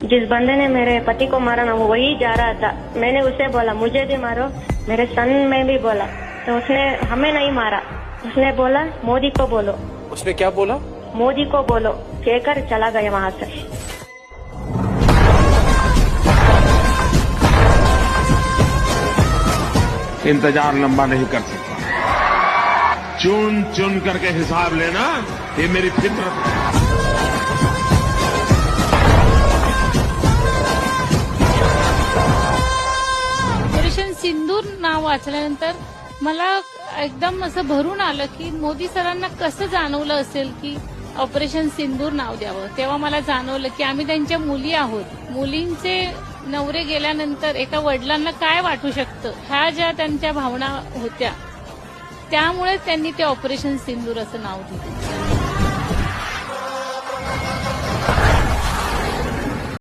जिस बंदे ने मेरे पति को मारा ना वो वही जा रहा था। मैंने उसे बोला मुझे भी मारो, मेरे सन में भी बोला, तो उसने हमें नहीं मारा। उसने बोला मोदी को बोलो। उसने क्या बोला? मोदी को बोलो कहकर चला गया वहाँ से। इंतजार लंबा नहीं कर सकता। चुन चुन करके हिसाब लेना ये मेरी फितरत है। ऑपरेशन सिंदूर नाव वाचल्यानंतर मला एकदम असं भरून आलं की मोदी सरांना कसं जाणवलं असेल की ऑपरेशन सिंदूर नाव द्यावं। तेव्हा मला जाणवलं की आम्ही त्यांच्या मुली आहोत। मुलींचे नवरे गेल्यानंतर एका वडिलांना काय वाटू शकतं ह्या ज्या त्यांच्या भावना होत्या, त्यामुळे त्यांनी ते ऑपरेशन सिंदूर असं नाव दिलं।